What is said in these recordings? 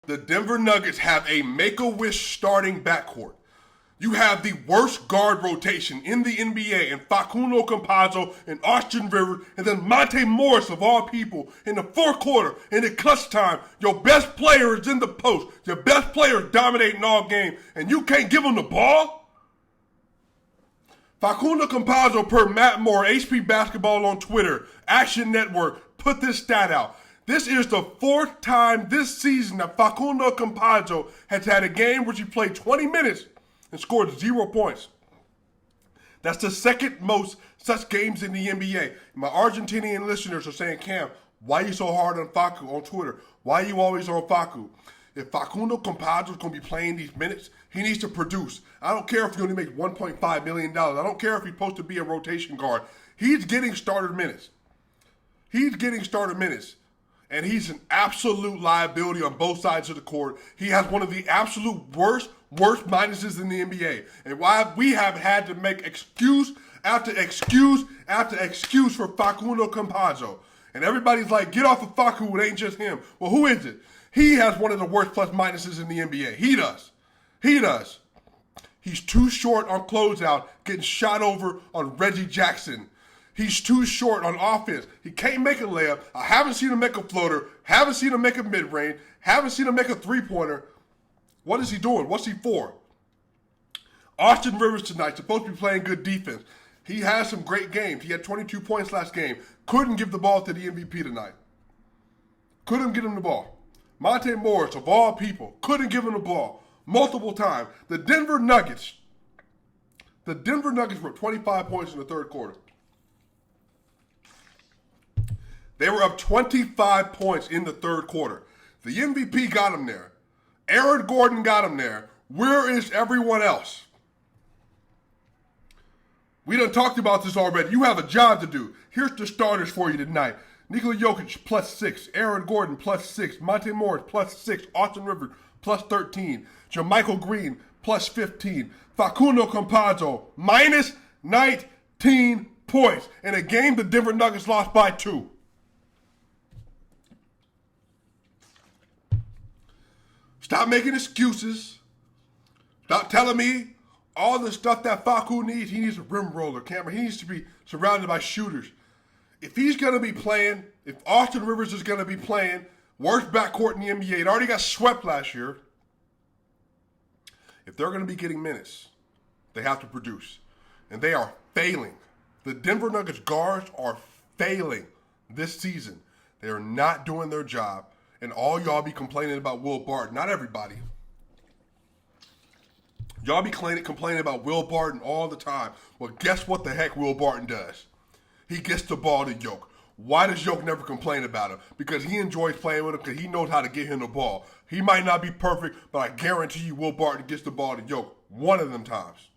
The Denver Nuggets have a Make-A-Wish starting backcourt. You have the worst guard rotation in the NBA in Facundo Campazzo and Austin Rivers, and then Monte Morris of all people in the fourth quarter, in the clutch time. Your best player is in the post. Your best player is dominating all game, and you can't give him the ball? Facundo Campazzo, per Matt Moore, HP Basketball on Twitter, Action Network, put this stat out. This is the fourth time this season that Facundo Campazzo has had a game where he played 20 minutes and scored 0 points. That's the second most such games in the NBA. My Argentinian listeners are saying, Cam, why are you so hard on Facu on Twitter? Why are you always on Facu? If Facundo Campazzo is going to be playing these minutes, he needs to produce. I don't care if you only make $1.5 million. I don't care if he's supposed to be a rotation guard. He's getting starter minutes. And he's an absolute liability on both sides of the court. He has one of the absolute worst minuses in the NBA. And why we have had to make excuse after excuse after excuse for Facundo Campazzo. And everybody's like, get off of Facu, it ain't just him. Well, who is it? He has one of the worst plus minuses in the NBA. He does. He's too short on closeout, getting shot over on Reggie Jackson. He's too short on offense. He can't make a layup. I haven't seen him make a floater. Haven't seen him make a mid-range. Haven't seen him make a three-pointer. What is he doing? What's he for? Austin Rivers tonight, supposed to be playing good defense. He has some great games. He had 22 points last game. Couldn't give the ball to the MVP tonight. Couldn't get him the ball. Monte Morris, of all people, couldn't give him the ball multiple times. The Denver Nuggets were 25 points in the third quarter. They were up 25 points in the third quarter. The MVP got him there. Aaron Gordon got him there. Where is everyone else? We done talked about this already. You have a job to do. Here's the starters for you tonight. Nikola Jokic, +6. Aaron Gordon, +6. Monte Morris, +6. Austin Rivers, +13. JaMychal Green, +15. Facundo Campazzo, -19 points in a game the Denver Nuggets lost by 2. Stop making excuses. Stop telling me all the stuff that Facu needs. He needs a rim roller, Cameron. He needs to be surrounded by shooters. If he's going to be playing, if Austin Rivers is going to be playing, worst backcourt in the NBA, it already got swept last year. If they're going to be getting minutes, they have to produce. And they are failing. The Denver Nuggets guards are failing this season. They are not doing their job. And all y'all be complaining about Will Barton. Not everybody. Y'all be complaining about Will Barton all the time. Well, guess what the heck Will Barton does? He gets the ball to Yoke. Why does Yoke never complain about him? Because he enjoys playing with him because he knows how to get him the ball. He might not be perfect, but I guarantee you Will Barton gets the ball to Yoke one of them times.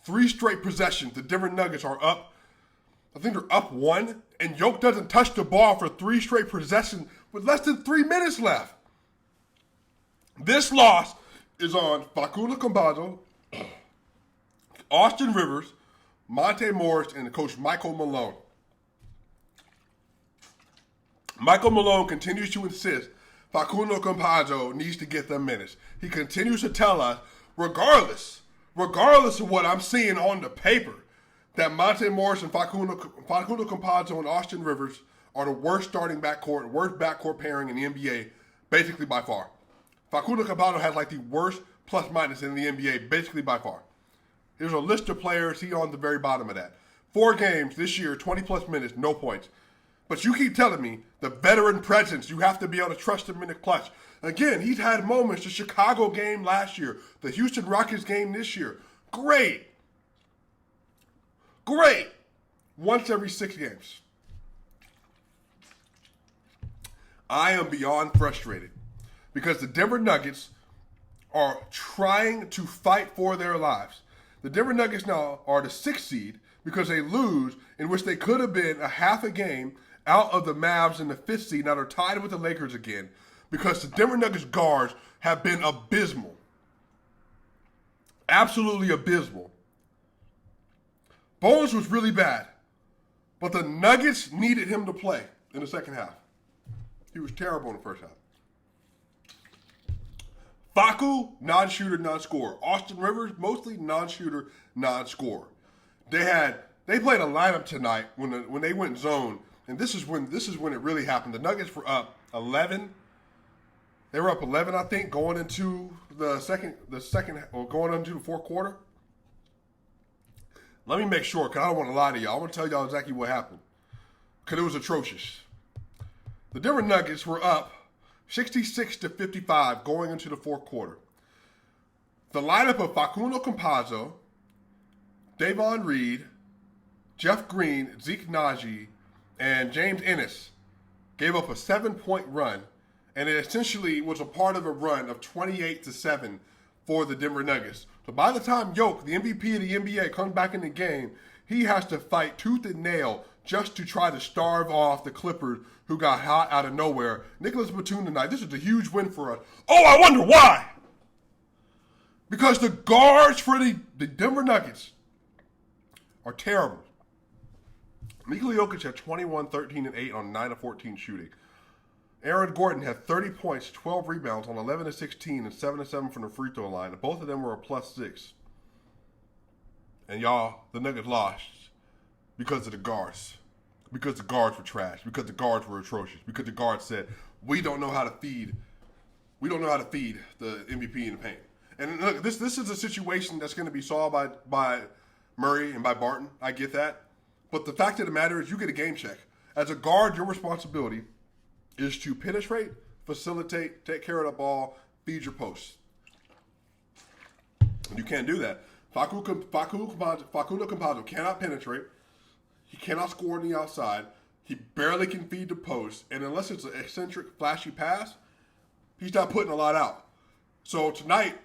3 straight possessions. The Denver Nuggets are up. I think they're up 1. And Yoke doesn't touch the ball for 3 straight possessions with less than 3 minutes left. This loss is on Facundo Campazzo, Austin Rivers, Monte Morris, and Coach Michael Malone. Michael Malone continues to insist Facundo Campazzo needs to get them minutes. He continues to tell us, regardless of what I'm seeing on the paper, that Monte Morris and Facundo Campazzo and Austin Rivers are the worst starting backcourt, worst backcourt pairing in the NBA, basically by far. Facundo Campazzo has like the worst plus minus in the NBA, basically by far. There's a list of players, he's on the very bottom of that. 4 games this year, 20 plus minutes, no points. But you keep telling me the veteran presence, you have to be able to trust him in the clutch. Again, he's had moments, the Chicago game last year, the Houston Rockets game this year. Great. Once every 6 games. I am beyond frustrated because the Denver Nuggets are trying to fight for their lives. The Denver Nuggets now are the 6th seed because they lose, in which they could have been a half a game out of the Mavs in the 5th seed. Now they're tied with the Lakers again because the Denver Nuggets guards have been abysmal. Absolutely abysmal. Bones was really bad, but the Nuggets needed him to play in the second half. He was terrible in the first half. Facu, non-shooter, non-scorer. Austin Rivers, mostly non-shooter, non-scorer. They played a lineup tonight when they went zone, and this is when it really happened. The Nuggets were up 11. They were up 11, I think, going into the second or going into the fourth quarter. Let me make sure, because I don't want to lie to y'all. I want to tell y'all exactly what happened, because it was atrocious. The Denver Nuggets were up 66-55 going into the fourth quarter. The lineup of Facundo Campazzo, Davon Reed, Jeff Green, Zeke Naji, and James Ennis gave up a 7-point run, and it essentially was a part of a run of 28-7 for the Denver Nuggets. So by the time Jokic, the MVP of the NBA, comes back in the game, he has to fight tooth and nail just to try to starve off the Clippers, who got hot out of nowhere. Nicholas Batum tonight, this is a huge win for us. Oh, I wonder why. Because the guards for the Denver Nuggets are terrible. Nikola Jokic had 21, 13, and 8 on 9 of 14 shooting. Aaron Gordon had 30 points, 12 rebounds on 11 of 16, and 7 of 7 from the free throw line. And both of them were a +6. And y'all, the Nuggets lost because of the guards. Because the guards were trash. Because the guards were atrocious. Because the guards said, we don't know how to feed the MVP in the paint. And look, this is a situation that's going to be solved by Murray and by Barton. I get that. But the fact of the matter is you get a game check. As a guard, your responsibility is to penetrate, facilitate, take care of the ball, feed your posts. And you can't do that. Facundo Campazzo cannot penetrate. He cannot score on the outside. He barely can feed the post. And unless it's an eccentric, flashy pass, he's not putting a lot out. So tonight,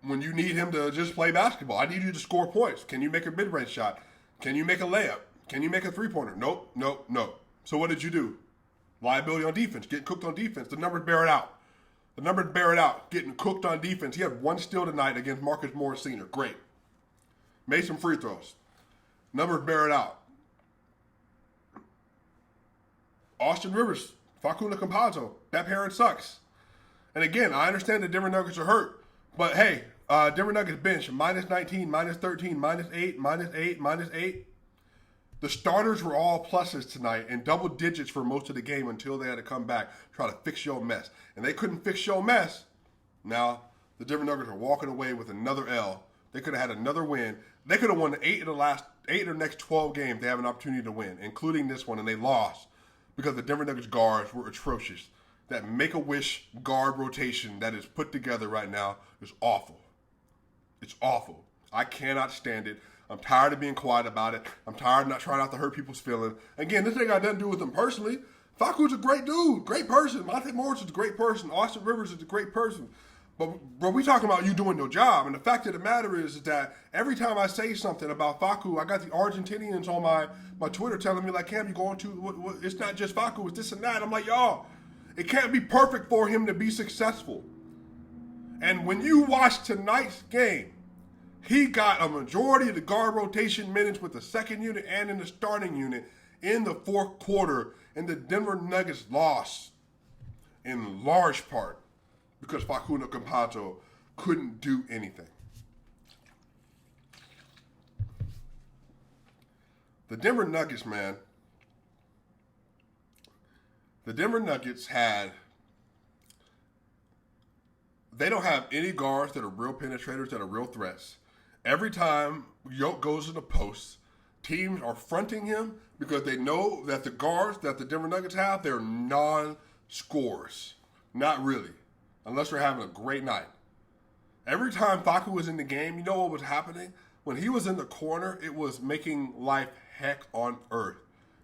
when you need him to just play basketball, I need you to score points. Can you make a mid-range shot? Can you make a layup? Can you make a three-pointer? Nope. So what did you do? Liability on defense, getting cooked on defense. The numbers bear it out. Getting cooked on defense. He had one steal tonight against Marcus Morris Sr. Great. Made some free throws. Numbers bear it out. Austin Rivers, Facundo Campazzo, that pairing sucks. And again, I understand the Denver Nuggets are hurt, but hey, Denver Nuggets bench, -19, -13, -8, -8, -8. The starters were all pluses tonight in double digits for most of the game until they had to come back, try to fix your mess. And they couldn't fix your mess. Now, the Denver Nuggets are walking away with another L. They could have had another win. They could have won 8 of the next 12 games they have an opportunity to win, including this one, and they lost because the Denver Nuggets guards were atrocious. That Make-A-Wish guard rotation that is put together right now is awful. It's awful. I cannot stand it. I'm tired of being quiet about it. I'm tired of not trying not to hurt people's feelings. Again, this ain't got nothing to do with them personally. Facu's a great dude, great person. Monte Morris is a great person. Austin Rivers is a great person. But we talking about you doing your job. And the fact of the matter is that every time I say something about Facu, I got the Argentinians on my Twitter telling me, like, Cam, you going to, it's not just Facu, it's this and that. I'm like, y'all, it can't be perfect for him to be successful. And when you watch tonight's game, he got a majority of the guard rotation minutes with the second unit and in the starting unit in the fourth quarter, and the Denver Nuggets lost in large part because Facundo Campazzo couldn't do anything. The Denver Nuggets, man, they don't have any guards that are real penetrators, that are real threats. Every time Jokic goes in the post, teams are fronting him because they know that the guards that the Denver Nuggets have, they're non-scorers. Not really, unless they're having a great night. Every time Facu was in the game, you know what was happening? When he was in the corner, it was making life heck on earth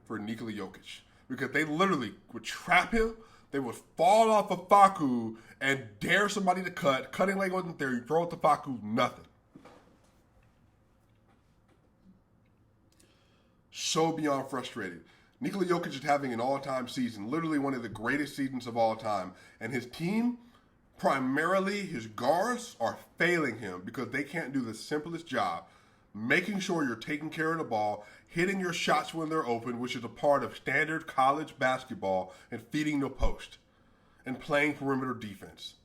for Nikola Jokic. Because they literally would trap him, they would fall off of Facu and dare somebody to cut. Cutting leg wasn't there, you throw it to Facu, nothing. So beyond frustrated. Nikola Jokic is having an all-time season, literally one of the greatest seasons of all time. And his team, primarily his guards, are failing him because they can't do the simplest job, making sure you're taking care of the ball, hitting your shots when they're open, which is a part of standard college basketball, and feeding the post, and playing perimeter defense.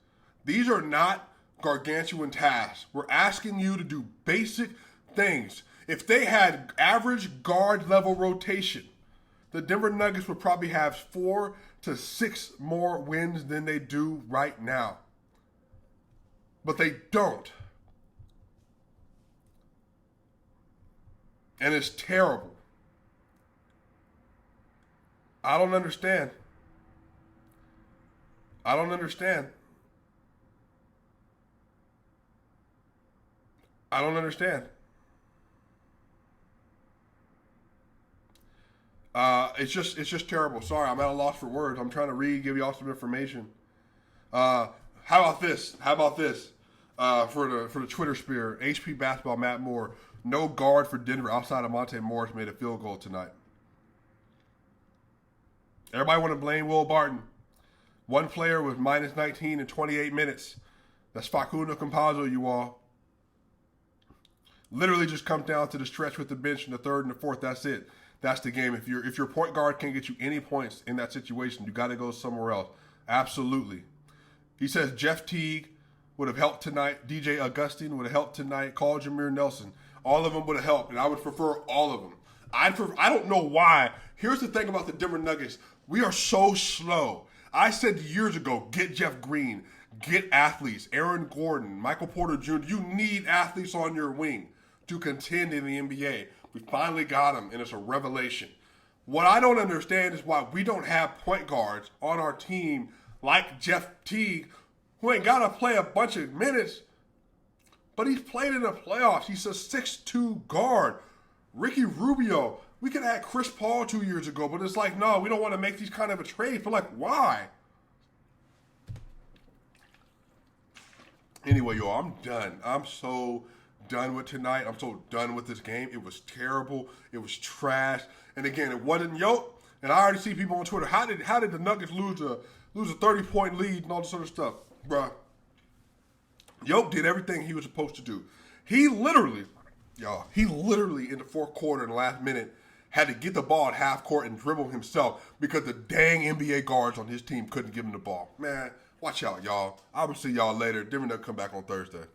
These are not gargantuan tasks. We're asking you to do basic things. If they had average guard level rotation, the Denver Nuggets would probably have 4 to 6 more wins than they do right now. But they don't. And it's terrible. I don't understand. I don't understand. I don't understand. It's just terrible. Sorry, I'm at a loss for words. I'm trying to give y'all some information. How about this? For the Twitter sphere, HP Basketball Matt Moore, no guard for Denver outside of Monte Morris made a field goal tonight. Everybody want to blame Will Barton. One player was minus 19 in 28 minutes. That's Facu Campazzo, you all. Literally just comes down to the stretch with the bench in the third and the fourth. That's it. That's the game. If your point guard can't get you any points in that situation, you got to go somewhere else. Absolutely. He says Jeff Teague would have helped tonight. DJ Augustine would have helped tonight. Call Jameer Nelson. All of them would have helped, and I would prefer all of them. I don't know why. Here's the thing about the Denver Nuggets. We are so slow. I said years ago, get Jeff Green, get athletes, Aaron Gordon, Michael Porter Jr. You need athletes on your wing to contend in the NBA. We finally got them, and it's a revelation. What I don't understand is why we don't have point guards on our team like Jeff Teague, who ain't got to play a bunch of minutes, but he's played in the playoffs. He's a 6'2 guard. Ricky Rubio, we could have had Chris Paul 2 years ago, but it's like, no, we don't want to make these kind of a trade. But like, why? Anyway, y'all, I'm done. I'm so done with tonight. I'm so done with this game. It was terrible. It was trash. And again, it wasn't Yoke. And I already see people on Twitter. How did the Nuggets lose a 30-point lead and all this sort of stuff, bruh? Yoke did everything he was supposed to do. He literally in the fourth quarter in the last minute had to get the ball at half court and dribble himself because the dang NBA guards on his team couldn't give him the ball. Man, watch out, y'all. I will see y'all later. Denver Nuggets come back on Thursday.